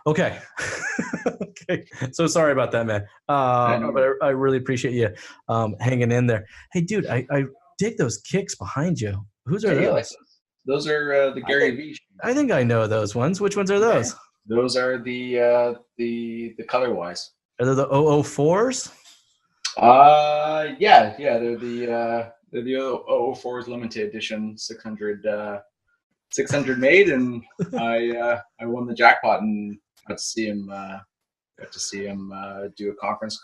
Okay. Okay. So sorry about that, man. I know. But I really appreciate you hanging in there. Hey, dude, I dig those kicks behind you. Whose are Yeah, you like those? those? Those are the I Gary think V I shoes. think I know those ones. Which ones are Yeah, those? those are the color wise. Are they the 004s? Yeah, they're the 004's limited edition 600 made, and I won the jackpot and got to see him do a conference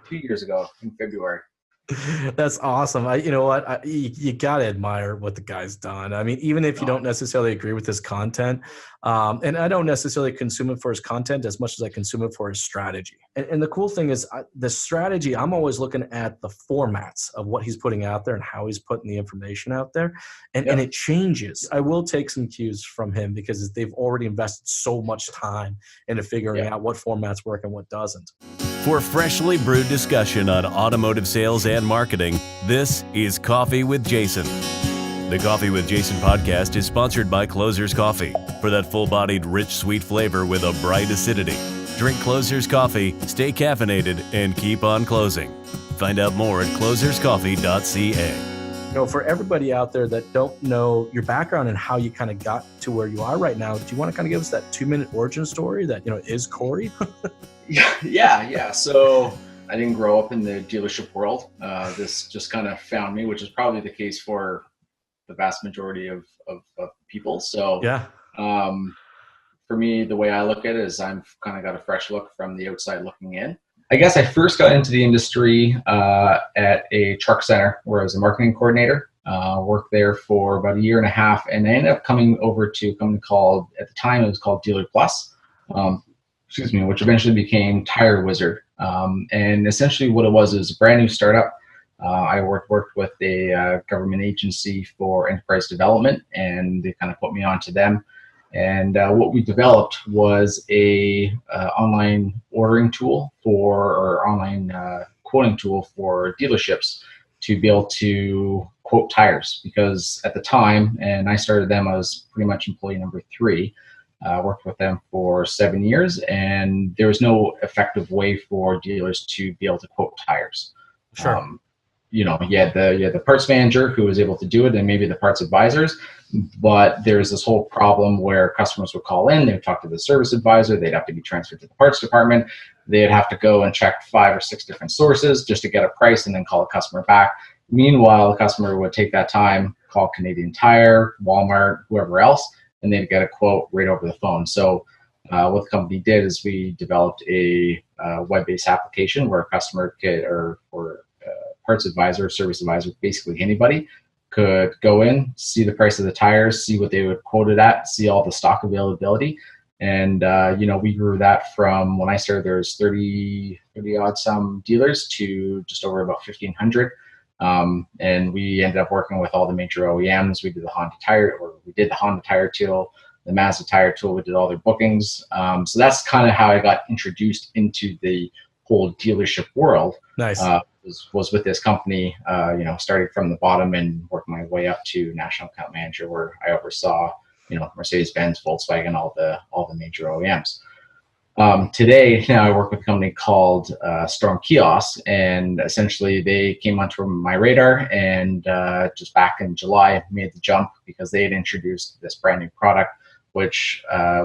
2 years ago in February. That's awesome. You know what? You got to admire what the guy's done. I mean, even if you don't No, necessarily agree with his content, and I don't necessarily consume it for his content as much as I consume it for his strategy. And the cool thing is the strategy, I'm always looking at the formats of what he's putting out there and how he's putting the information out there. And yep, it changes. I will take some cues from him because they've already invested so much time into figuring yep. out what formats work and what doesn't. For freshly brewed discussion on automotive sales and marketing, this is Coffee with Jason. The Coffee with Jason podcast is sponsored by Closer's Coffee. For that full-bodied, rich, sweet flavor with a bright acidity, drink Closer's Coffee, stay caffeinated, and keep on closing. Find out more at closerscoffee.ca. For everybody out there that don't know your background and how you kind of got to where you are right now, do you want to kind of give us that 2-minute origin story that, is Cory? Yeah. So I didn't grow up in the dealership world. This just kind of found me, which is probably the case for the vast majority of people. So Yeah. for me, the way I look at it is I've kind of got a fresh look from the outside looking in. I guess I first got into the industry at a truck center where I was a marketing coordinator. Worked there for about a year and a half, and I ended up coming over to a company called, at the time it was called Dealer Plus, which eventually became Tire Wizard. And essentially what it was a brand new startup. I worked with a government agency for enterprise development, and they kind of put me onto them. And what we developed was a online ordering tool or online quoting tool for dealerships to be able to quote tires. Because at the time, and I started them, I was pretty much employee number 3. Worked with them for 7 years, and there was no effective way for dealers to be able to quote tires. Sure. You had the parts manager who was able to do it, and maybe the parts advisors. But there's this whole problem where customers would call in, they would talk to the service advisor, they'd have to be transferred to the parts department, they'd have to go and check 5 or 6 different sources just to get a price and then call a customer back. Meanwhile, the customer would take that time, call Canadian Tire, Walmart, whoever else, and they'd get a quote right over the phone. So what the company did is we developed a web-based application where a customer could, or parts advisor, service advisor, basically anybody, could go in, see the price of the tires, see what they would quote it at, see all the stock availability. And, we grew that from when I started, there was 30 odd some dealers to just over about 1,500. And we ended up working with all the major OEMs. We did the Honda Tire tool, the Mazda Tire tool. We did all their bookings. So that's kind of how I got introduced into the whole dealership world. Nice. Was with this company, starting from the bottom and working my way up to national account manager, where I oversaw, Mercedes-Benz, Volkswagen, all the major OEMs. Today, now I work with a company called Storm Kiosks, and essentially they came onto my radar, and just back in July, I made the jump because they had introduced this brand new product, which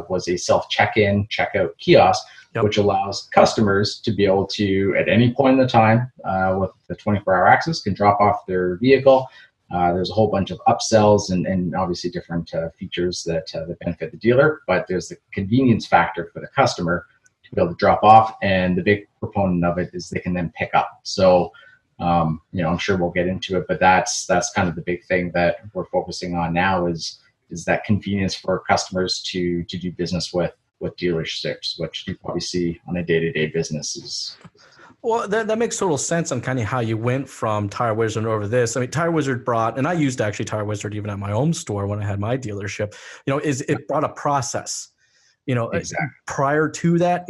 was a self-check-in, check-out kiosk, Yep. which allows customers to be able to, at any point in the time, with the 24-hour access, can drop off their vehicle. There's a whole bunch of upsells and obviously different features that benefit the dealer, but there's the convenience factor for the customer to be able to drop off, and the big proponent of it is they can then pick up. So, I'm sure we'll get into it, but that's kind of the big thing that we're focusing on now is that convenience for customers to do business with dealerships, which you probably see on a day-to-day business. Well, that makes total sense on kind of how you went from Tire Wizard over this. I mean, Tire Wizard brought, and I used actually Tire Wizard even at my own store when I had my dealership, it brought a process, Exactly. Prior to that,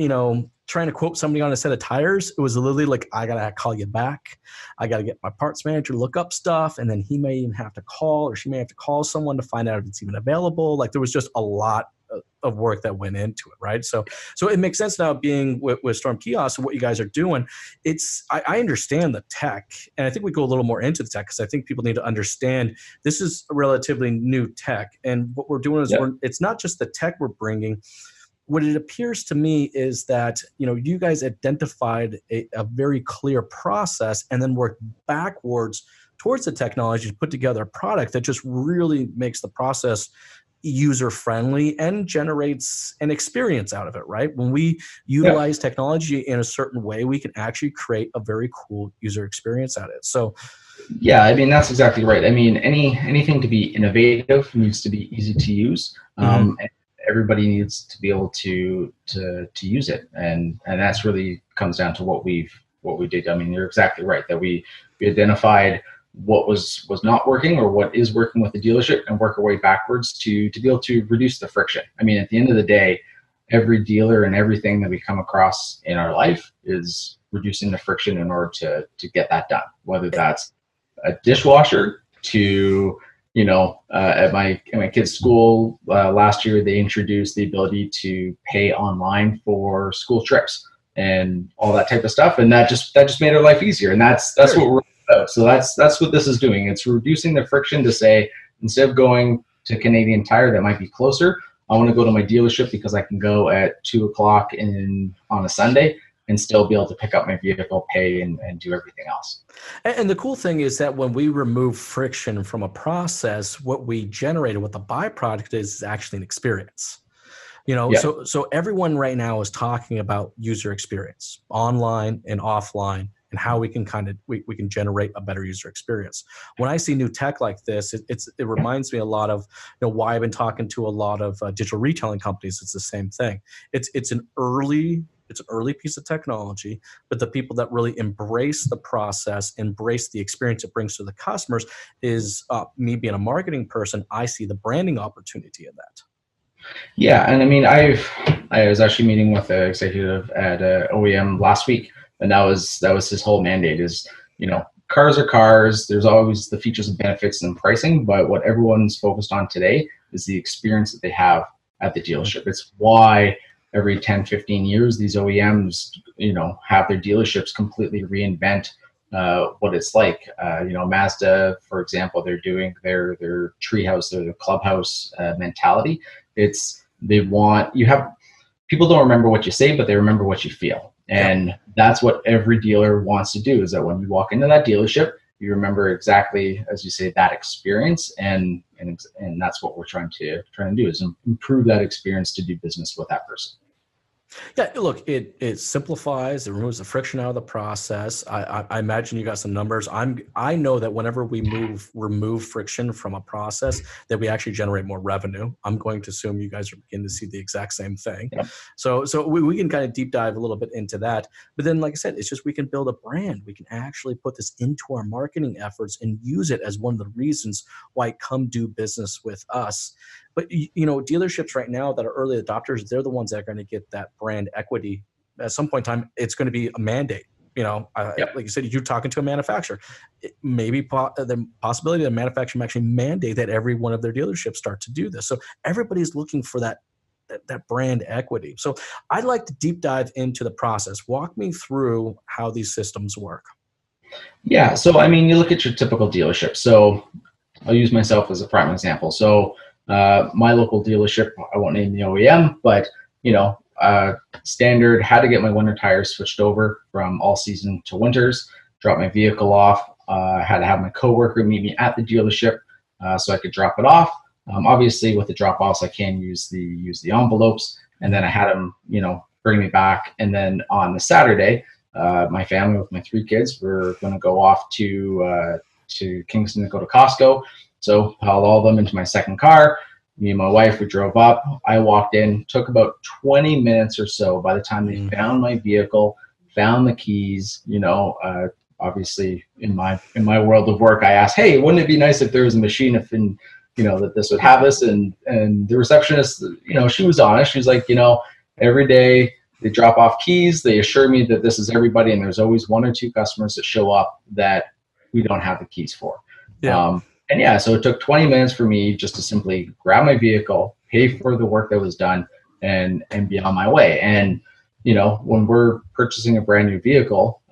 trying to quote somebody on a set of tires, it was literally like, I got to call you back. I got to get my parts manager to look up stuff. And then he may even have to call, or she may have to call someone to find out if it's even available. Like there was just a lot of work that went into it, right? So it makes sense now being with Storm Kiosks and what you guys are doing. I understand the tech, and I think we go a little more into the tech because I think people need to understand this is a relatively new tech, and what we're doing is it's not just the tech we're bringing. What it appears to me is that, you guys identified a very clear process and then worked backwards towards the technology to put together a product that just really makes the process user-friendly and generates an experience out of it, right? When we utilize technology in a certain way, we can actually create a very cool user experience out of it. So yeah, I mean, that's exactly right. I mean, anything to be innovative needs to be easy to use. And everybody needs to be able to use it, and that's really comes down to what we did. I mean, you're exactly right that we identified what was not working or what is working with the dealership and work our way backwards to be able to reduce the friction. I mean, at the end of the day, every dealer and everything that we come across in our life is reducing the friction in order to get that done, whether that's a dishwasher to at my kids' school last year, they introduced the ability to pay online for school trips and all that type of stuff, and that just made our life easier. And that's what we're about. So that's what this is doing. It's reducing the friction to say, instead of going to Canadian Tire that might be closer, I want to go to my dealership because I can go at 2:00 on a Sunday and still be able to pick up my vehicle, pay, and do everything else. And the cool thing is that when we remove friction from a process, what we generated, what the byproduct is actually an experience. So everyone right now is talking about user experience, online and offline, and how we can we can generate a better user experience. When I see new tech like this, it reminds me a lot of why I've been talking to a lot of digital retailing companies. It's the same thing. It's an early piece of technology, but the people that really embrace the process, embrace the experience it brings to the customers is me being a marketing person. I see the branding opportunity in that. Yeah, and I mean, I was actually meeting with an executive at OEM last week, and that was his whole mandate is, cars are cars. There's always the features and benefits and pricing, but what everyone's focused on today is the experience that they have at the dealership. It's why every 10, 15 years, these OEMs, have their dealerships completely reinvent what it's like. Mazda, for example, they're doing their treehouse, their clubhouse mentality. People don't remember what you say, but they remember what you feel. And that's what every dealer wants to do, is that when you walk into that dealership, you remember exactly, as you say, that experience. And that's what we're trying to do, is improve that experience to do business with that person. Yeah, look, it simplifies, it removes the friction out of the process. I imagine you got some numbers. I know that whenever we remove friction from a process, that we actually generate more revenue. I'm going to assume you guys are beginning to see the exact same thing. Yep. So we can kind of deep dive a little bit into that. But then, like I said, it's just we can build a brand. We can actually put this into our marketing efforts and use it as one of the reasons why come do business with us. But dealerships right now that are early adopters, they're the ones that are going to get that brand equity. At some point in time, it's going to be a mandate. Like you said, you're talking to a manufacturer. Maybe the possibility that a manufacturer may actually mandate that every one of their dealerships start to do this. So everybody's looking for that brand equity. So I'd like to deep dive into the process. Walk me through how these systems work. Yeah. So, I mean, you look at your typical dealership. So I'll use myself as a prime example. So my local dealership, I won't name the OEM, but standard, had to get my winter tires switched over from all season to winters, drop my vehicle off, had to have my coworker meet me at the dealership so I could drop it off. Obviously with the drop offs, I can use the envelopes, and then I had them, bring me back. And then on the Saturday, my family with my 3 kids were going to go off to Kingston to go to Costco. So piled all of them into my second car. Me and my wife, we drove up. I walked in, took about 20 minutes or so by the time they found my vehicle, found the keys. Obviously in my world of work, I asked, hey, wouldn't it be nice if there was a machine that this would have us? And the receptionist, she was honest. She was like, every day they drop off keys. They assure me that this is everybody, and there's always 1 or 2 customers that show up that we don't have the keys for. Yeah. So it took 20 minutes for me just to simply grab my vehicle, pay for the work that was done, and be on my way. And when we're purchasing a brand new vehicle,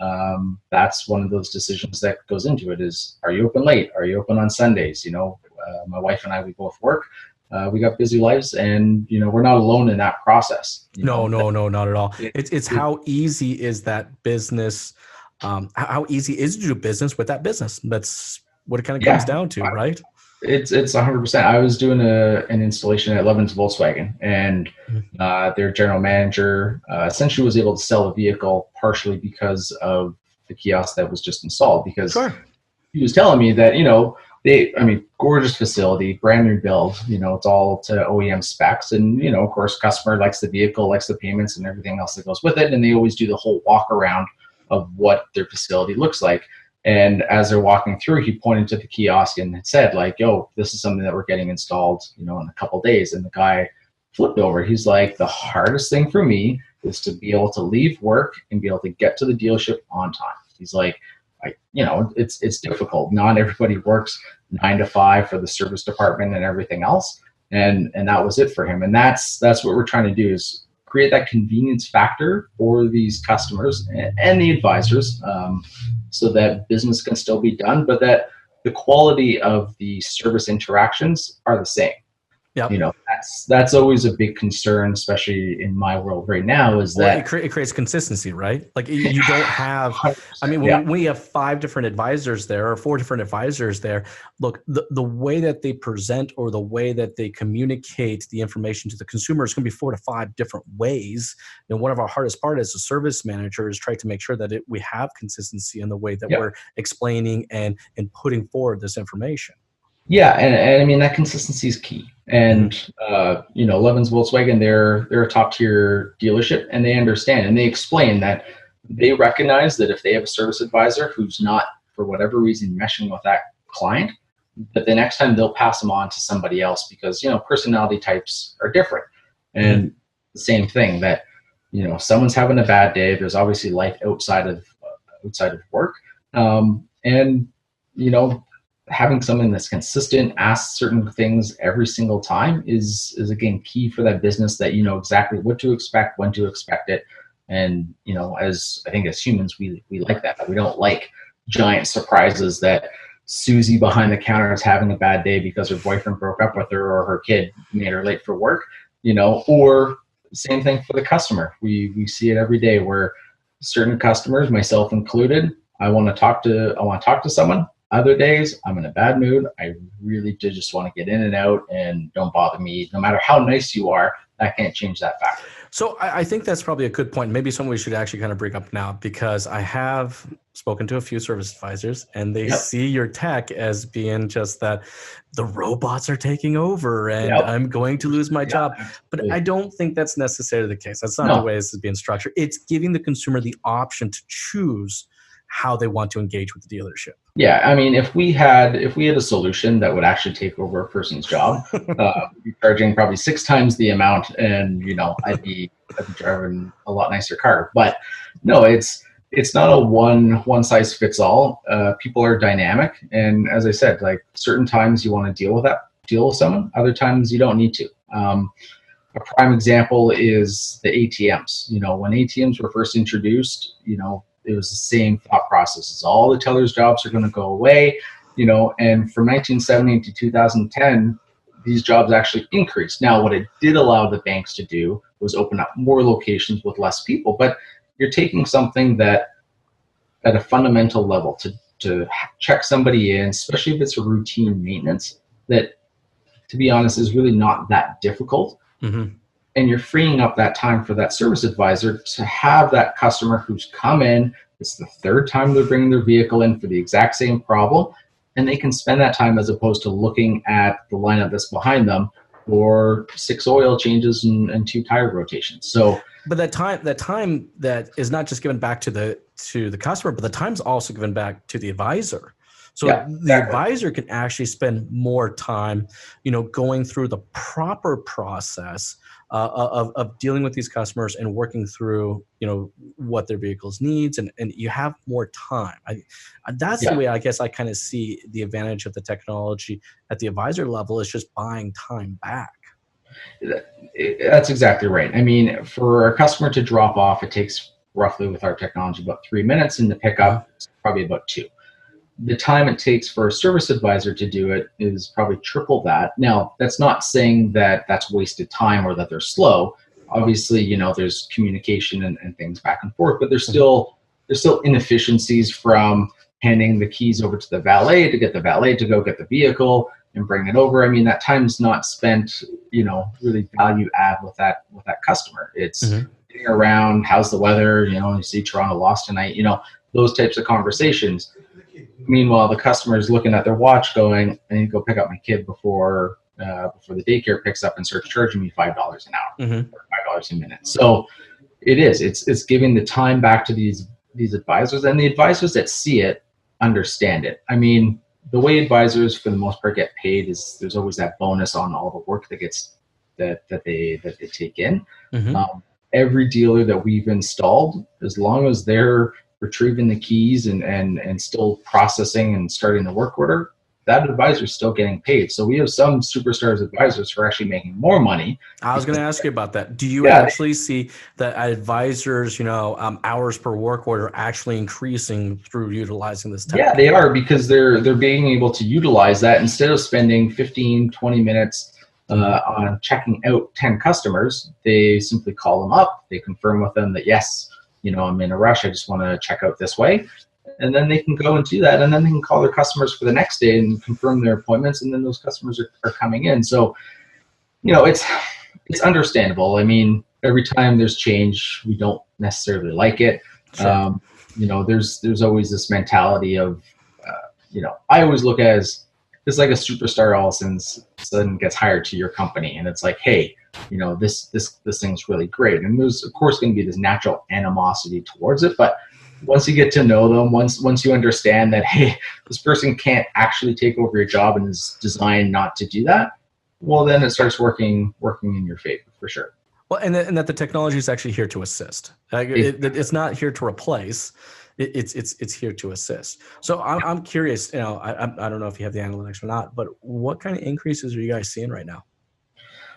that's one of those decisions that goes into it is, are you open late? Are you open on Sundays? My wife and I, we both work. We got busy lives, and we're not alone in that process. No, not at all. It's how easy is that business? How easy is it to do business with that business? That's what it kind of comes down to, right? It's 100%. I was doing an installation at Levens Volkswagen, and their general manager essentially was able to sell the vehicle partially because of the kiosk that was just installed. Because he was telling me that gorgeous facility, brand new build. It's all to OEM specs, and of course, customer likes the vehicle, likes the payments, and everything else that goes with it. And they always do the whole walk around of what their facility looks like. And as they're walking through, he pointed to the kiosk and said, like, "Yo, this is something that we're getting installed, in a couple of days." And the guy flipped over. He's like, "The hardest thing for me is to be able to leave work and be able to get to the dealership on time." He's like, it's difficult. Not everybody works 9 to 5 for the service department and everything else. And that was it for him. And that's what we're trying to do, is create that convenience factor for these customers and the advisors, so that business can still be done, but that the quality of the service interactions are the same. Yep. That's always a big concern, especially in my world right now, is that it creates consistency, right? Like you don't have, when we have 5 different advisors there or 4 different advisors there, look, the way that they present or the way that they communicate the information to the consumer is going to be 4 to 5 different ways. And one of our hardest part as a service manager is try to make sure that we have consistency in the way that we're explaining and putting forward this information. Yeah, and that consistency is key. And Levens Volkswagen, they're a top tier dealership, and they understand and they explain that they recognize that if they have a service advisor who's not, for whatever reason, meshing with that client, that the next time they'll pass them on to somebody else, because personality types are different. And the same thing that someone's having a bad day. There's obviously life outside of work, and having something that's consistent, asks certain things every single time is again key for that business, that exactly what to expect, when to expect it. And as humans, we like that. We don't like giant surprises that Susie behind the counter is having a bad day because her boyfriend broke up with her or her kid made her late for work, or same thing for the customer. We see it every day where certain customers, myself included, I want to talk to someone. Other days, I'm in a bad mood. I really did just want to get in and out, and don't bother me. No matter how nice you are, that can't change that fact. So I think that's probably a good point. Maybe something we should actually kind of bring up now, because I have spoken to a few service advisors, and they see your tech as being just that the robots are taking over and I'm going to lose my job. But I don't think that's necessarily the case. That's not the way this is being structured. It's giving the consumer the option to choose how they want to engage with the dealership. Yeah, if we had a solution that would actually take over a person's job, we'd be charging probably 6 times the amount, and I'd be driving a lot nicer car. But no, it's not a one size fits all. People are dynamic, and as I said, like certain times you want to deal with someone, other times you don't need to. A prime example is the ATMs. When ATMs were first introduced, it was the same thought process. All the tellers' jobs are going to go away, and from 1970 to 2010, these jobs actually increased. Now, what it did allow the banks to do was open up more locations with less people, but you're taking something that at a fundamental level to check somebody in, especially if it's a routine maintenance, that, to be honest, is really not that difficult. Mm-hmm. And you're freeing up that time for that service advisor to have that customer who's come in. It's the 3rd time they're bringing their vehicle in for the exact same problem. And they can spend that time, as opposed to looking at the lineup that's behind them for 6 oil changes and 2 tire rotations. So, but that time that is not just given back to the customer, but the time's also given back to the advisor. So the advisor can actually spend more time, going through the proper process of dealing with these customers and working through, what their vehicles needs, and you have more time. That's the way I guess I kind of see the advantage of the technology at the advisor level, is just buying time back. That's exactly right. I mean, for a customer to drop off, it takes roughly with our technology about 3 minutes, and to pick up it's probably about 2. The time it takes for a service advisor to do it is probably triple that. Now, that's not saying that that's wasted time or that they're slow. Obviously, there's communication and things back and forth, but there's still inefficiencies from handing the keys over to the valet to get the valet to go get the vehicle and bring it over. I mean, that time's not spent, really value add with that customer. It's getting around, how's the weather? You see Toronto lost tonight, those types of conversations. Meanwhile, the customer is looking at their watch going, I need to go pick up my kid before the daycare picks up and starts charging me $5 an hour or $5 a minute. So it's giving the time back to these advisors, and the advisors that see it understand it. I mean, the way advisors for the most part get paid is there's always that bonus on all the work that they take in. Every dealer that we've installed, as long as they're retrieving the keys and still processing and starting the work order, that advisor is still getting paid. So we have some superstars advisors who are actually making more money. I was going to ask you about that. Do you actually see that advisors, hours per work order actually increasing through utilizing this technology? Yeah, they are, because they're being able to utilize that instead of spending 15, 20 minutes on checking out 10 customers. They simply call them up. They confirm with them that, yes, I'm in a rush. I just want to check out this way. And then they can go and do that. And then they can call their customers for the next day and confirm their appointments. And then those customers are coming in. So, it's understandable. I mean, every time there's change, we don't necessarily like it. Sure. There's always this mentality of, I always look as it's like a superstar all of a sudden gets hired to your company. And it's like, hey, this thing's really great. And there's, of course, going to be this natural animosity towards it. But once you get to know them, once you understand that, hey, this person can't actually take over your job and is designed not to do that, well, then it starts working in your favor for sure. Well, and that the technology is actually here to assist. It's not here to replace. It's here to assist. So I'm curious. I don't know if you have the analytics or not, but what kind of increases are you guys seeing right now?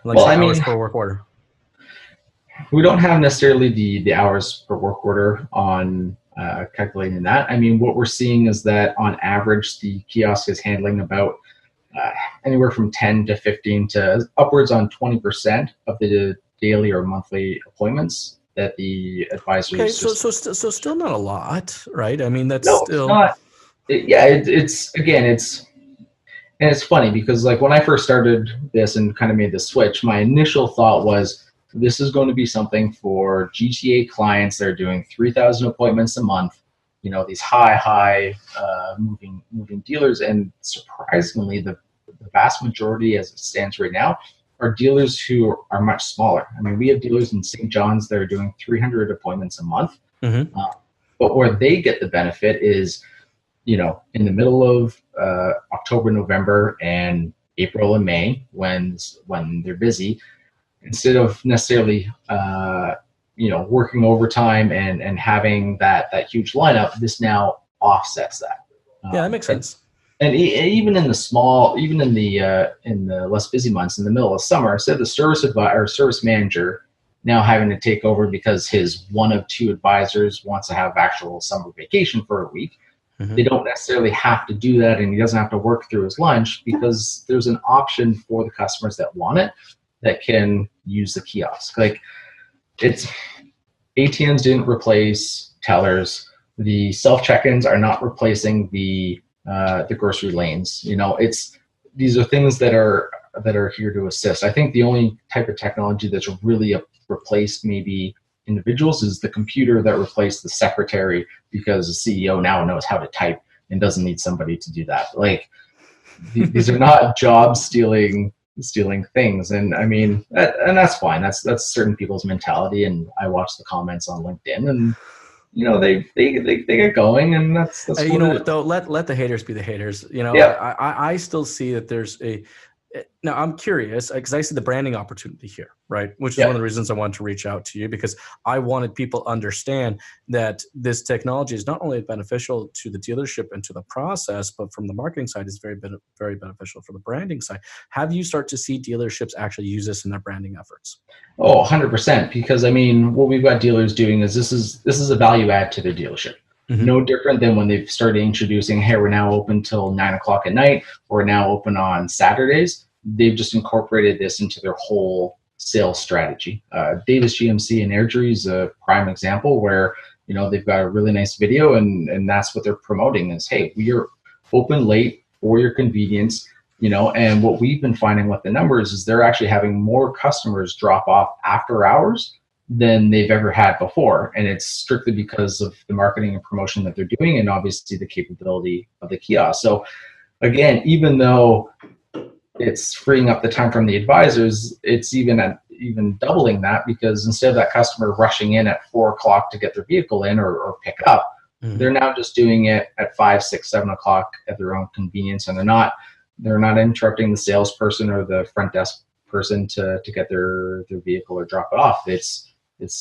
Hours per work order. We don't have necessarily the hours per work order on calculating that. I mean, what we're seeing is that on average, the kiosk is handling about anywhere from 10 to 15 to upwards on 20% of the daily or monthly appointments that the advisors. Okay, so still not a lot, right? I mean, that's still. It's not. It's funny because like when I first started this and kind of made the switch, my initial thought was this is going to be something for GTA clients that are doing 3,000 appointments a month. These high moving dealers, and surprisingly, the vast majority, as it stands right now, are dealers who are much smaller. I mean, we have dealers in St. John's that are doing 300 appointments a month. But where they get the benefit is, in the middle of October, November, and April and May, when they're busy, instead of necessarily working overtime and having that huge lineup, this now offsets that. Yeah, that makes sense. And even in the less busy months, in the middle of summer, instead of the service manager now having to take over because his one of two advisors wants to have actual summer vacation for a week, they don't necessarily have to do that, and he doesn't have to work through his lunch because there's an option for the customers that want it that can use the kiosk. Like ATMs didn't replace tellers. The self check-ins are not replacing the grocery lanes. These are things that are here to assist. I think the only type of technology that's really replaced maybe individuals is the computer that replaced the secretary, because the CEO now knows how to type and doesn't need somebody to do that. Like these are not job stealing things. And I mean, and that's fine. That's certain people's mentality. And I watch the comments on LinkedIn, and they get going, and that's what what though, let the haters be the haters. I still see that there's Now, I'm curious because I see the branding opportunity here, right? Which is Yeah. one of the reasons I wanted to reach out to you, because I wanted people to understand that this technology is not only beneficial to the dealership and to the process, but from the marketing side, is very beneficial for the branding side. Have you start to see dealerships actually use this in their branding efforts? Oh, 100%. Because I mean, what we've got dealers doing is this is a value add to their dealership. Mhm. No different than when they've started introducing, hey, we're now open till 9 o'clock at night, or we're now open on Saturdays. They've just incorporated this into their whole sales strategy. Davis GMC and Airdrie is a prime example where, they've got a really nice video, and that's what they're promoting is, hey, we are open late for your convenience. And what we've been finding with the numbers is they're actually having more customers drop off after hours than they've ever had before. And it's strictly because of the marketing and promotion that they're doing, and obviously the capability of the kiosk. So again, even though it's freeing up the time from the advisors, it's even doubling that, because instead of that customer rushing in at 4 o'clock to get their vehicle in or pick up, they're now just doing it at 5, 6, 7 o'clock at their own convenience, and they're not interrupting the salesperson or the front desk person to get their vehicle or drop it off. It's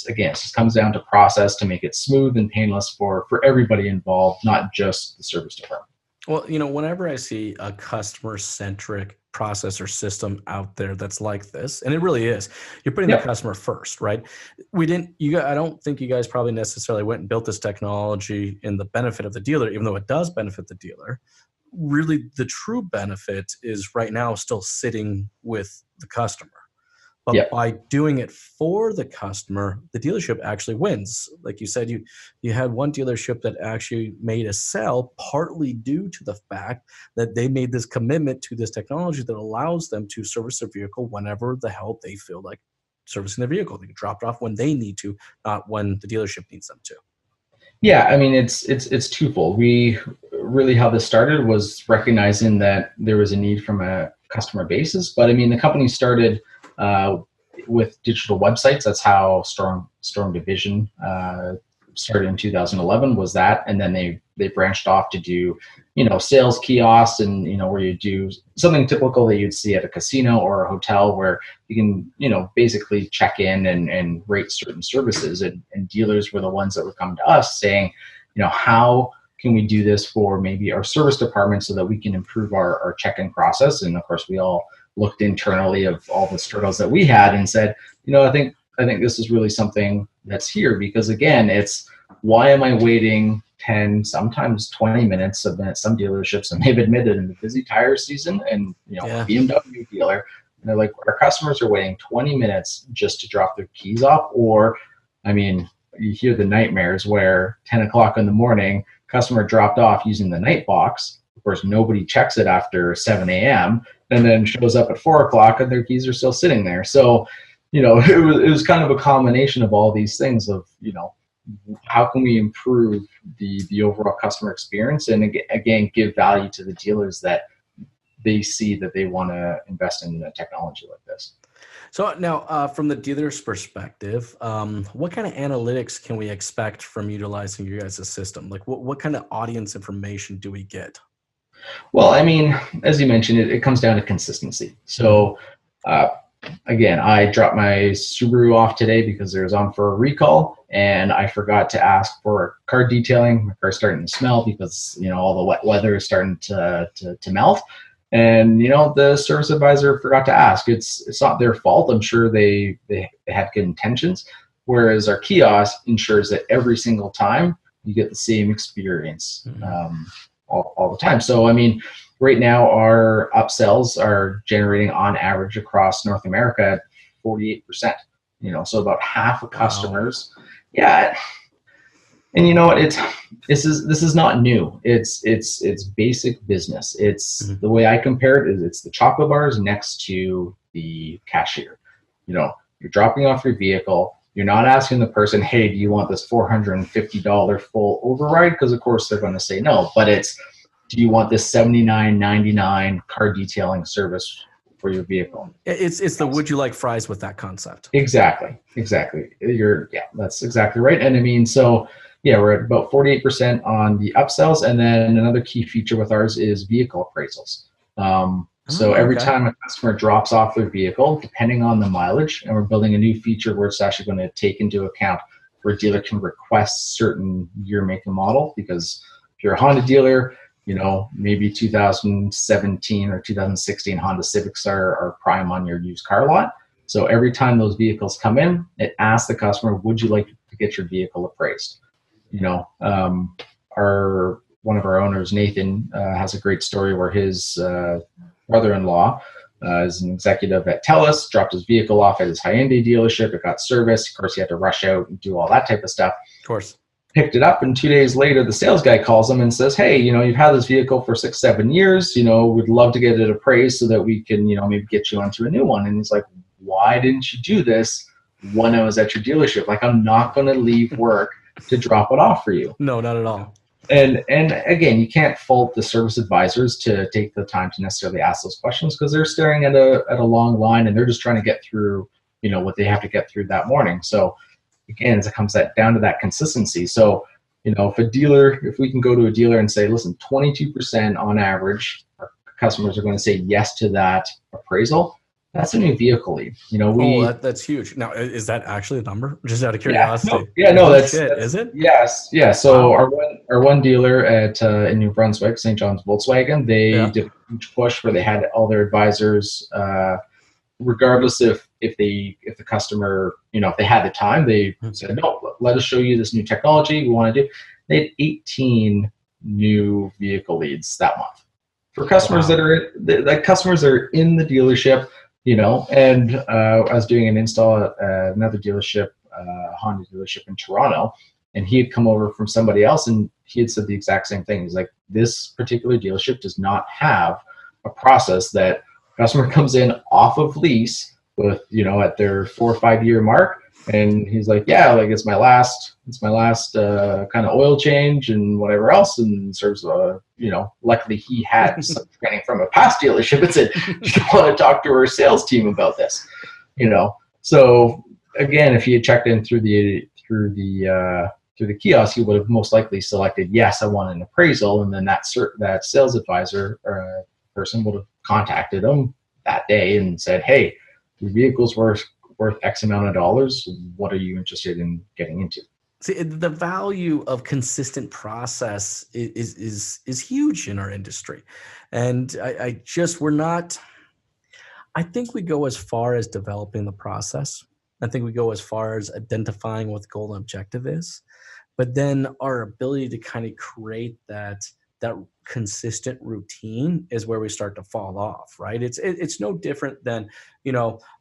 again, it just comes down to process to make it smooth and painless for everybody involved, not just the service department. Well, whenever I see a customer-centric process or system out there that's like this, and it really is, you're putting the customer first, right? I don't think you guys probably necessarily went and built this technology in the benefit of the dealer, even though it does benefit the dealer. Really, the true benefit is right now still sitting with the customer. But by doing it for the customer, the dealership actually wins. Like you said, you had one dealership that actually made a sell partly due to the fact that they made this commitment to this technology that allows them to service their vehicle whenever the hell they feel like servicing their vehicle. They can drop it off when they need to, not when the dealership needs them to. Yeah, I mean, it's twofold. We really, how this started was recognizing that there was a need from a customer basis. But I mean, the company started with digital websites. That's how Storm Division started in 2011, was that. And then they branched off to do, sales kiosks, and, where you do something typical that you'd see at a casino or a hotel, where you can, basically check in and rate certain services. And dealers were the ones that would come to us saying, how can we do this for maybe our service department so that we can improve our check-in process? And of course, we all looked internally of all the struggles that we had and said, I think this is really something that's here, because again, it's, why am I waiting 10, sometimes 20 minutes at some dealerships, and they've admitted in the busy tire season, and BMW dealer, and they're like, our customers are waiting 20 minutes just to drop their keys off. Or, I mean, you hear the nightmares where 10 o'clock in the morning, customer dropped off using the night box. Of course, nobody checks it after 7 a.m. and then shows up at 4 o'clock and their keys are still sitting there. So, it was kind of a combination of all these things of, how can we improve the overall customer experience, and again, give value to the dealers that they see that they want to invest in a technology like this. So now, from the dealer's perspective, what kind of analytics can we expect from utilizing your guys' system? Like, what kind of audience information do we get? Well, I mean, as you mentioned, it comes down to consistency. So, again, I dropped my Subaru off today because it was on for a recall, and I forgot to ask for car detailing. My car's starting to smell because, all the wet weather is starting to melt. And, the service advisor forgot to ask. It's not their fault. I'm sure they had good intentions. Whereas our kiosk ensures that every single time you get the same experience all the time. So, I mean, right now our upsells are generating on average across North America at 48%. So about half of customers. Wow. Yeah. And you know what? This is not new. It's basic business. It's the way I compare it is it's the chocolate bars next to the cashier. You're dropping off your vehicle. You're not asking the person, hey, do you want this $450 full override? Because of course they're going to say no. But it's, do you want this $79.99 car detailing service for your vehicle? It's the would you like fries with that concept. Exactly. That's exactly right. And I mean, so yeah, we're at about 48% on the upsells. And then another key feature with ours is vehicle appraisals. So Oh, every okay. time a customer drops off their vehicle, depending on the mileage, and we're building a new feature where it's actually going to take into account where a dealer can request certain year, make, and model. Because if you're a Honda dealer, maybe 2017 or 2016 Honda Civics are prime on your used car lot. So every time those vehicles come in, it asks the customer, would you like to get your vehicle appraised? One of our owners, Nathan, has a great story where his brother-in-law is an executive at TELUS, dropped his vehicle off at his Hyundai dealership. It got serviced. Of course, he had to rush out and do all that type of stuff. Of course. Picked it up, and 2 days later, the sales guy calls him and says, hey, you've had this vehicle for 6-7 years. We'd love to get it appraised so that we can, maybe get you onto a new one. And he's like, why didn't you do this when I was at your dealership? Like, I'm not going to leave work to drop it off for you. No, not at all. And again, you can't fault the service advisors to take the time to necessarily ask those questions, because they're staring at a long line and they're just trying to get through, what they have to get through that morning. So again, it comes down to that consistency. So, if we can go to a dealer and say, listen, 22% on average, our customers are going to say yes to that appraisal. That's a new vehicle lead. That's huge. Now, is that actually a number? Just out of curiosity. That's is it? Yes, yeah. So our one dealer in New Brunswick, St. John's Volkswagen, they did a huge push where they had all their advisors, regardless if the customer, if they had the time, they said, no, let us show you this new technology we want to do. They had 18 new vehicle leads that month for customers that are customers that are in the dealership. And I was doing an install at another dealership, Honda dealership in Toronto, and he had come over from somebody else, and he had said the exact same thing. He's like, this particular dealership does not have a process that customer comes in off of lease with, at their 4 or 5 year mark. And he's like, yeah, like it's my last kind of oil change and whatever else. And serves, luckily he had some training from a past dealership and said, you want to talk to our sales team about this, So again, if he had checked in through the kiosk, he would have most likely selected, yes, I want an appraisal. And then that sales advisor or person would have contacted him that day and said, hey, your vehicle's worth X amount of dollars. What are you interested in getting into? See, the value of consistent process is huge in our industry. And I think we go as far as developing the process. I think we go as far as identifying what the goal and objective is. But then our ability to kind of create that consistent routine is where we start to fall off, right? It's no different than,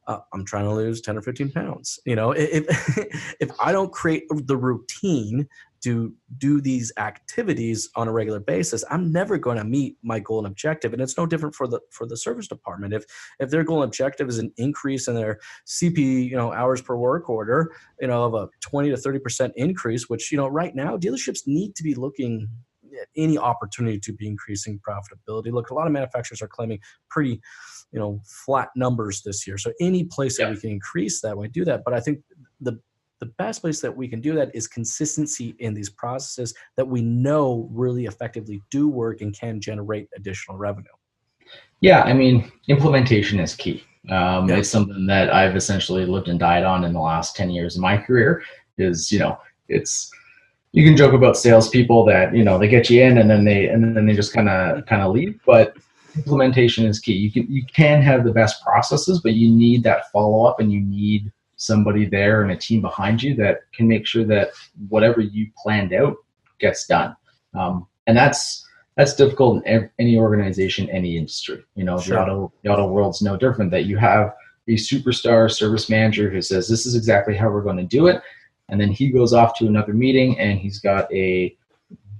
I'm trying to lose 10 or 15 pounds. If I don't create the routine to do these activities on a regular basis, I'm never going to meet my goal and objective. And it's no different for the service department. If their goal and objective is an increase in their CP, hours per work order, of a 20 to 30% increase, which, right now dealerships need to be looking at any opportunity to be increasing profitability. Look, a lot of manufacturers are claiming pretty, flat numbers this year. So any place that we can increase that, we do that. But I think the best place that we can do that is consistency in these processes that we know really effectively do work and can generate additional revenue. Yeah, I mean, implementation is key. It's something that I've essentially lived and died on in the last 10 years of my career. Is you can joke about salespeople that they get you in and then they just kind of leave, but implementation is key. You can have the best processes, but you need that follow up, and you need somebody there and a team behind you that can make sure that whatever you planned out gets done. And that's difficult in any organization, any industry. Sure. The auto world's no different. That you have a superstar service manager who says, this is exactly how we're going to do it. And then he goes off to another meeting and he's got a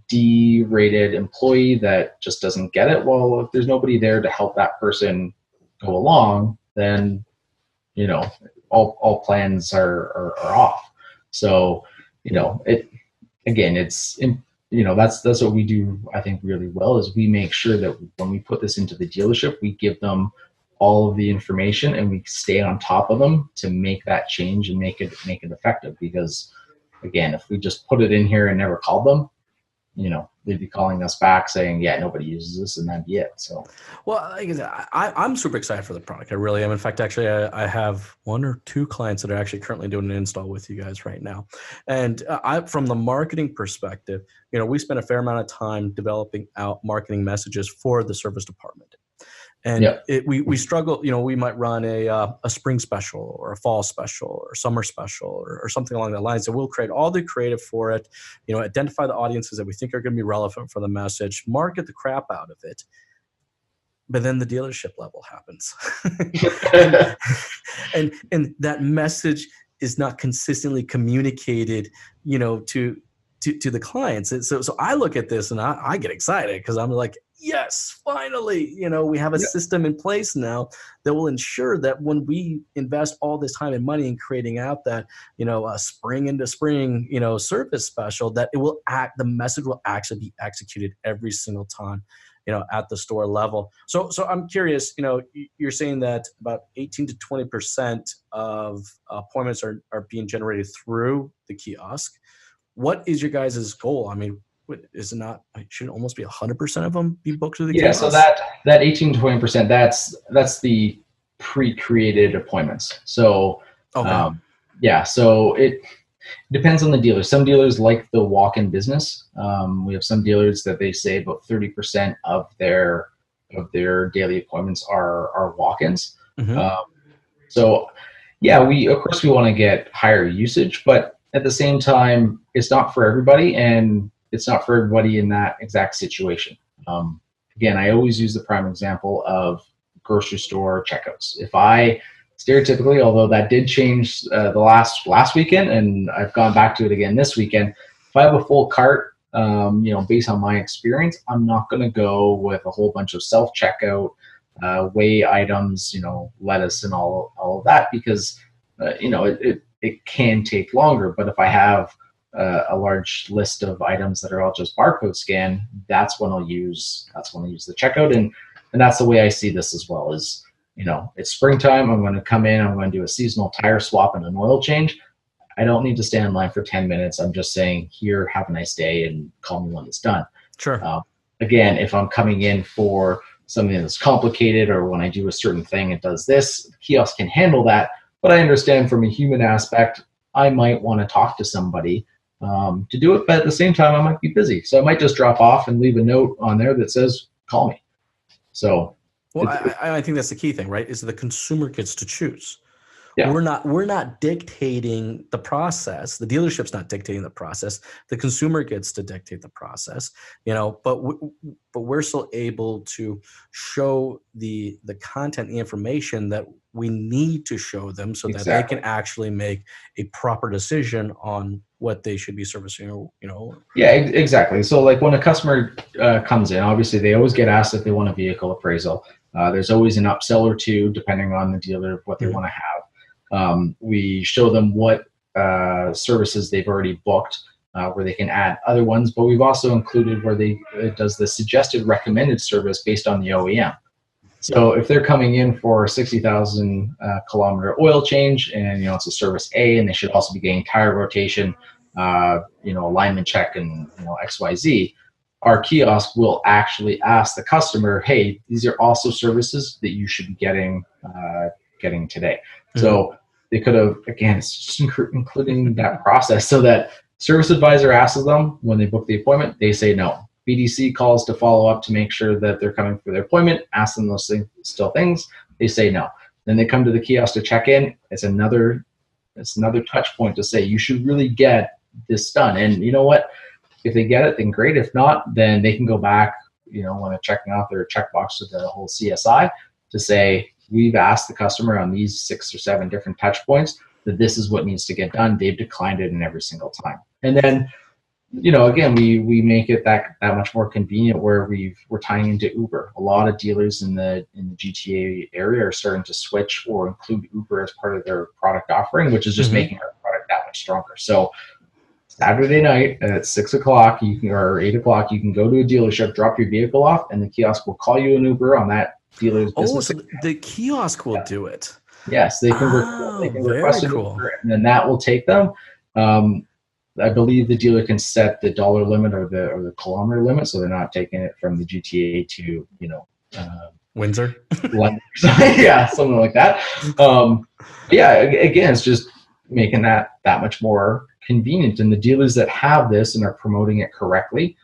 D-rated employee that just doesn't get it. Well, if there's nobody there to help that person go along, then, all plans are off. So, that's what we do, I think, really well, is we make sure that when we put this into the dealership, we give them all of the information and we stay on top of them to make that change and make it effective. Because again, if we just put it in here and never called them, they'd be calling us back saying, yeah, nobody uses this, and that'd be it. So, well, like I said, I'm super excited for the product. I really am. In fact, actually, I have 1 or 2 clients that are actually currently doing an install with you guys right now. And from the marketing perspective, we spend a fair amount of time developing out marketing messages for the service department. And we struggle, we might run a spring special or a fall special or summer special or something along that line. So we'll create all the creative for it, identify the audiences that we think are going to be relevant for the message, market the crap out of it. But then the dealership level happens. and that message is not consistently communicated, to the clients. So I look at this and I get excited because I'm like, yes, finally, we have a system in place now that will ensure that when we invest all this time and money in creating out that, a spring into spring, service special, that the message will actually be executed every single time, at the store level. So I'm curious, you're saying that about 18 to 20% of appointments are being generated through the kiosk. What is your guys' goal? I mean, is it not? Should almost be 100% of them be booked through the kiosk? So that 18 to 20%, that's the pre-created appointments. So so it depends on the dealer. Some dealers like the walk-in business. We have some dealers that they say about 30% of their daily appointments are walk-ins. We of course we want to get higher usage, but at the same time, it's not for everybody, and it's not for everybody in that exact situation. Again, I always use the prime example of grocery store checkouts. If I stereotypically, although that did change the last weekend, and I've gone back to it again this weekend, if I have a full cart, based on my experience, I'm not going to go with a whole bunch of self-checkout, weigh items, lettuce and all of that, because it can take longer. But if I have a large list of items that are all just barcode scan, that's when I'll use the checkout. And that's the way I see this as well. Is it's springtime, I'm going to come in, I'm going to do a seasonal tire swap and an oil change. I don't need to stand in line for 10 minutes. I'm just saying, here, have a nice day, and call me when it's done. Sure. Again, if I'm coming in for something that's complicated, or when I do a certain thing, it does this, the kiosk can handle that. But I understand from a human aspect, I might want to talk to somebody to do it, but at the same time, I might be busy. So I might just drop off and leave a note on there that says, call me. So, well, I think that's the key thing, right? Is the consumer gets to choose. Yeah. We're not dictating the process. The dealership's not dictating the process. The consumer gets to dictate the process, but we're still able to show the content, the information that we need to show them so that they can actually make a proper decision on what they should be servicing, Yeah, exactly. So like when a customer comes in, obviously they always get asked if they want a vehicle appraisal. There's always an upsell or two, depending on the dealer, what they want to have. We show them what services they've already booked, where they can add other ones, but we've also included where it does the suggested recommended service based on the OEM. So if they're coming in for a 60,000 kilometer oil change, and it's a service A, and they should also be getting tire rotation, alignment check, and XYZ, our kiosk will actually ask the customer, hey, these are also services that you should be getting today. Mm-hmm. So they could have, again, it's just including that process so that service advisor asks them when they book the appointment, they say no. BDC calls to follow up to make sure that they're coming for their appointment, ask them those things, they say no. Then they come to the kiosk to check in. It's another touch point to say, you should really get this done. And you know what? If they get it, then great. If not, then they can go back, when they're checking off their checkbox to the whole CSI to say, we've asked the customer on these 6 or 7 different touch points that this is what needs to get done. They've declined it in every single time. And then, again, we make it that much more convenient where we're tying into Uber. A lot of dealers in the GTA area are starting to switch or include Uber as part of their product offering, which is just making our product that much stronger. So Saturday night at 6 o'clock or 8 o'clock, you can go to a dealership, drop your vehicle off, and the kiosk will call you an Uber on that dealer's business. So the kiosk will do it. Yes, they can request an Uber, and then that will take them. I believe the dealer can set the dollar limit or the kilometer limit, so they're not taking it from the GTA to Windsor. London. Yeah, something like that. Again, it's just making that much more convenient. And the dealers that have this and are promoting it correctly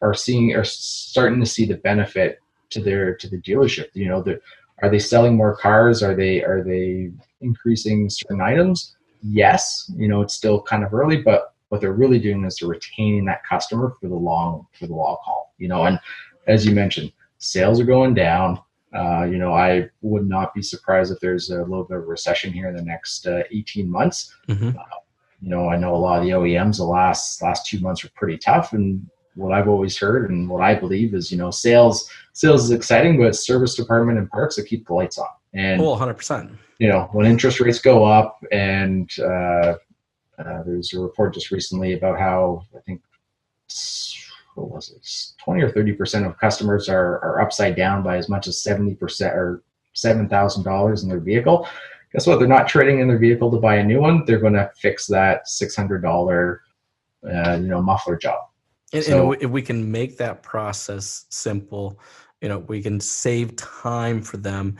are starting to see the benefit to the dealership. Are they selling more cars? Are they increasing certain items? Yes. It's still kind of early, but what they're really doing is they're retaining that customer for the long haul. And as you mentioned, sales are going down. I would not be surprised if there's a little bit of recession here in the next 18 months. Mm-hmm. I know a lot of the OEMs the last 2 months were pretty tough, and what I've always heard and what I believe is, sales is exciting, but it's service department and parts that keep the lights on. And 100%. When interest rates go up, and there's a report just recently about how I think 20 or 30% of customers are upside down by as much as 70% or $7,000 in their vehicle. Guess what? They're not trading in their vehicle to buy a new one. They're going to fix that $600 muffler job. And if we can make that process simple, we can save time for them.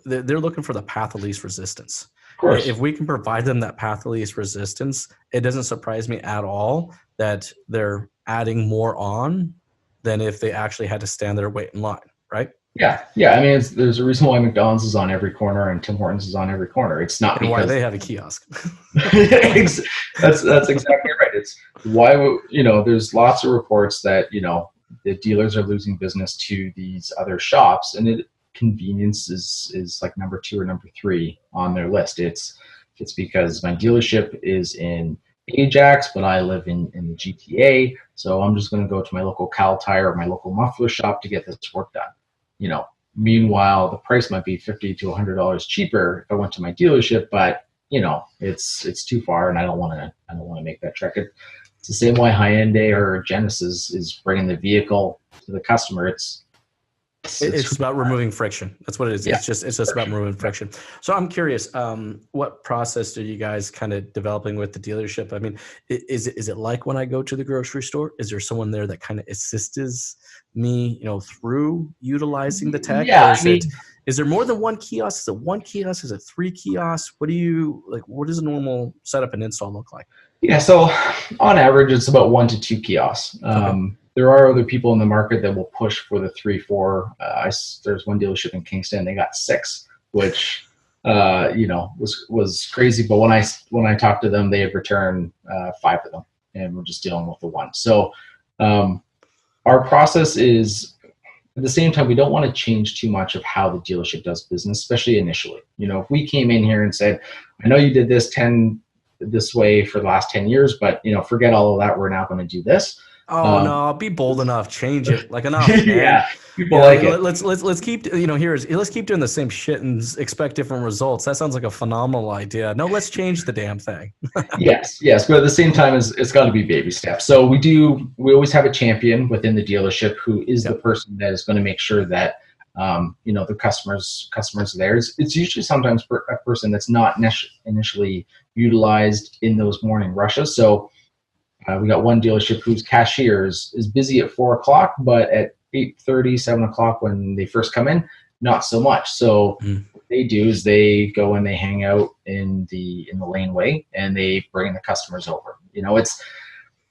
They're looking for the path of least resistance. Of course. If we can provide them that path of least resistance, it doesn't surprise me at all that they're adding more on than if they actually had to stand there wait in line, right? Yeah. I mean, there's a reason why McDonald's is on every corner and Tim Hortons is on every corner. It's not because why they have a kiosk. That's exactly right. It's why there's lots of reports that the dealers are losing business to these other shops, and convenience is like number 2 or number 3 on their list. It's because my dealership is in Ajax, but I live in the GTA, so I'm just going to go to my local Cal Tire or my local muffler shop to get this work done. Meanwhile, the price might be $50 to $100 cheaper if I went to my dealership, but it's too far, and I don't want to make that trek. It's the same way Hyundai or Genesis is bringing the vehicle to the customer. It's about removing friction. That's what it is. Yeah, it's just about removing friction. So I'm curious, what process are you guys kind of developing with the dealership? I mean, is it like when I go to the grocery store? Is there someone there that kind of assists me, through utilizing the tech? Yeah, is there more than one kiosk? Is it one kiosk? Is it 3 kiosks? What does a normal setup and install look like? Yeah, so on average, it's about 1 to 2 kiosks. Okay. There are other people in the market that will push for the 3, 4. There's one dealership in Kingston; they got 6, which was crazy. But when I talked to them, they have returned 5 of them, and we're just dealing with the 1. So our process is, at the same time, we don't want to change too much of how the dealership does business, especially initially. If we came in here and said, "I know you did this way for the last 10 years, but forget all of that. We're now going to do this." Oh no! Be bold enough. Change it. Enough. Yeah, people like it. Let's keep let's keep doing the same shit and expect different results. That sounds like a phenomenal idea. No, let's change the damn thing. Yes, but at the same time, it's got to be baby steps. So we always have a champion within the dealership who is the person that is going to make sure that the customers are there. It's usually sometimes a person that's not initially utilized in those morning rushes. So. We got one dealership whose cashier is busy at 4 o'clock, but at 8:30, 7 o'clock when they first come in, not so much. So what they do is they go and they hang out in the laneway and they bring the customers over.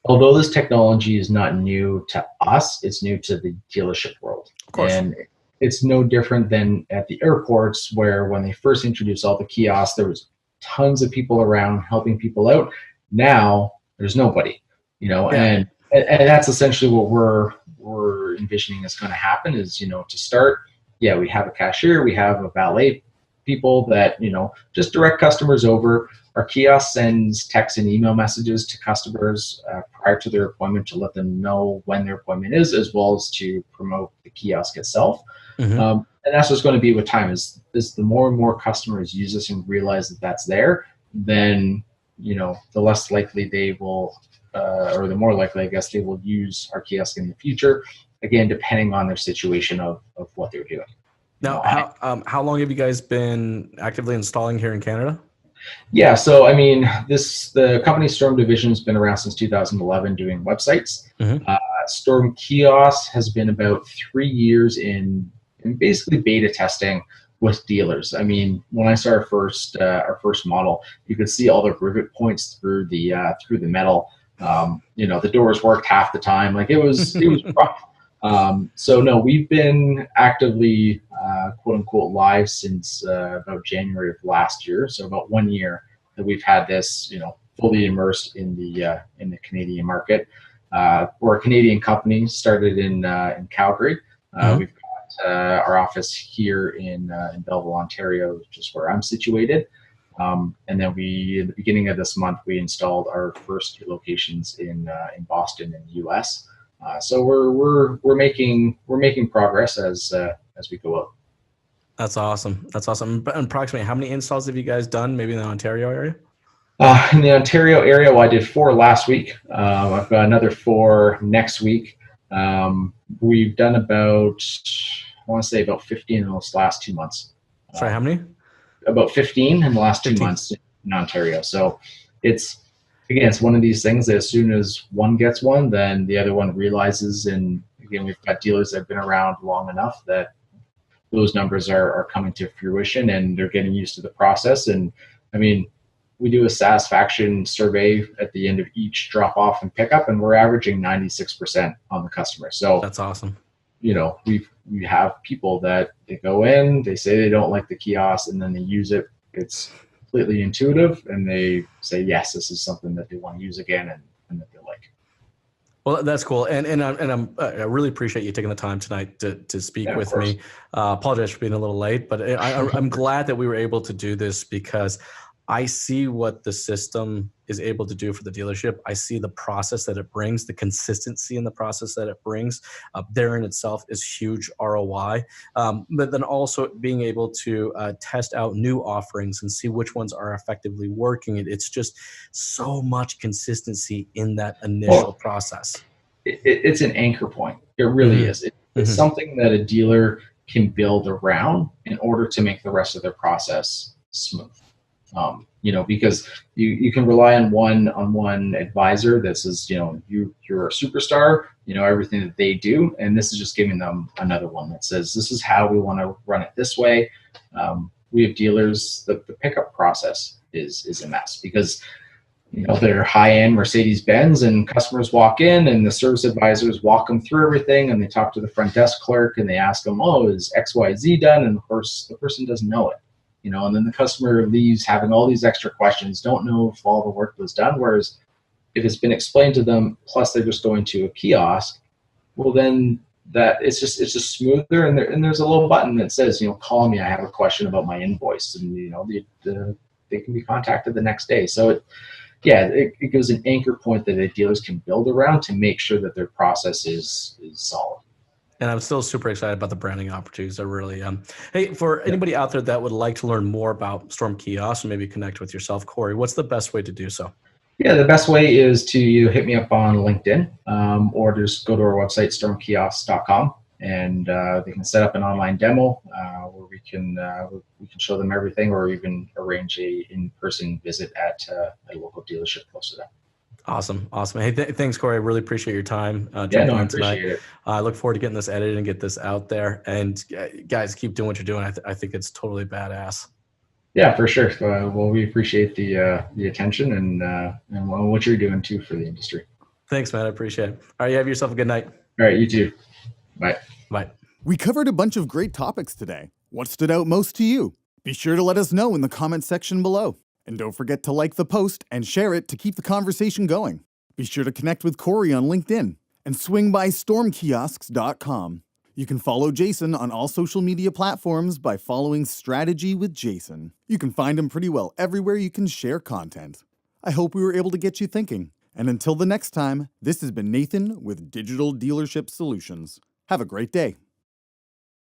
Although this technology is not new to us, it's new to the dealership world. Of course. And it's no different than at the airports, where when they first introduced all the kiosks, there was tons of people around helping people out. Now there's nobody. And that's essentially what we're envisioning is going to happen is, to start, we have a cashier, we have a valet people that, just direct customers over. Our kiosk sends text and email messages to customers prior to their appointment to let them know when their appointment is, as well as to promote the kiosk itself. Mm-hmm. And that's what's going to be with time is the more and more customers use this and realize that that's there, then, the less likely they will, or the more likely, I guess, they will use our kiosk in the future, again, depending on their situation of what they're doing. Now, how long have you guys been actively installing here in Canada? Yeah, so I mean, the company Storm Division has been around since 2011 doing websites. Mm-hmm. Storm Kiosks has been about 3 years in basically beta testing with dealers. I mean, when I saw our first model, you could see all the rivet points through the metal. The doors worked half the time. Like it was rough. So no, we've been actively quote unquote live since about January of last year. So about 1 year that we've had this, fully immersed in the Canadian market. We're a Canadian company, started in Calgary. Mm-hmm. We've got our office here in Belleville, Ontario, which is where I'm situated. And then at the beginning of this month, we installed our first 2 locations in Boston in the U.S. So we're making progress as we go out. That's awesome. That's awesome. But approximately how many installs have you guys done, maybe in the Ontario area? In the Ontario area, well, I did 4 last week. I've got another 4 next week. We've done about, I want to say about 15 in those last 2 months. Sorry, how many? About 15 in the last 2 15. months in Ontario. So it's one of these things that as soon as one gets one, then the other one realizes. And again, we've got dealers that have been around long enough that those numbers are coming to fruition and they're getting used to the process. And I mean, we do a satisfaction survey at the end of each drop off and pickup, and we're averaging 96% on the customer. So that's awesome. We have people that they go in, they say they don't like the kiosk, and then they use it. It's completely intuitive, and they say yes, this is something that they want to use again and that they like. Well, that's cool, and I really appreciate you taking the time tonight to speak with me. Apologize for being a little late, but I'm glad that we were able to do this because I see what the system is able to do for the dealership. I see the process that it brings, the consistency in the process that it brings. There in itself is huge ROI. But then also being able to test out new offerings and see which ones are effectively working. It's just so much consistency in that initial process. It's an anchor point. It really is. It's something that a dealer can build around in order to make the rest of their process smooth. Because you can rely on one advisor that says, you're a superstar, everything that they do. And this is just giving them another one that says, this is how we want to run it this way. We have dealers, the pickup process is a mess because, they're high-end Mercedes-Benz and customers walk in and the service advisors walk them through everything and they talk to the front desk clerk and they ask them, oh, is XYZ done? And of course, the person doesn't know it. And then the customer leaves having all these extra questions, don't know if all the work was done. Whereas if it's been explained to them, plus they're just going to a kiosk, well, then that it's just smoother. And there's a little button that says, call me, I have a question about my invoice, and they can be contacted the next day. So it gives an anchor point that the dealers can build around to make sure that their process is solid. And I'm still super excited about the branding opportunities. I really am. Hey, for anybody out there that would like to learn more about Storm Kiosks and maybe connect with yourself, Cory, what's the best way to do so? Yeah, the best way is to hit me up on LinkedIn or just go to our website, stormkiosks.com, and they can set up an online demo where we can show them everything, or even arrange a in-person visit at a local dealership close to them. Awesome. Hey, thanks, Cory. I really appreciate your time I tonight. appreciate it. I look forward to getting this edited and get this out there. And guys, keep doing what you're doing. I think it's totally badass. Yeah, for sure. Well, we appreciate the attention and what you're doing too for the industry. Thanks, man. I appreciate it. All right, you have yourself a good night. All right, you too. Bye. Bye. We covered a bunch of great topics today. What stood out most to you? Be sure to let us know in the comments section below. And don't forget to like the post and share it to keep the conversation going. Be sure to connect with Cory on LinkedIn and swing by stormkiosks.com. You can follow Jason on all social media platforms by following Strategy with Jason. You can find him pretty well everywhere you can share content. I hope we were able to get you thinking. And until the next time, this has been Nathan with Digital Dealership Solutions. Have a great day.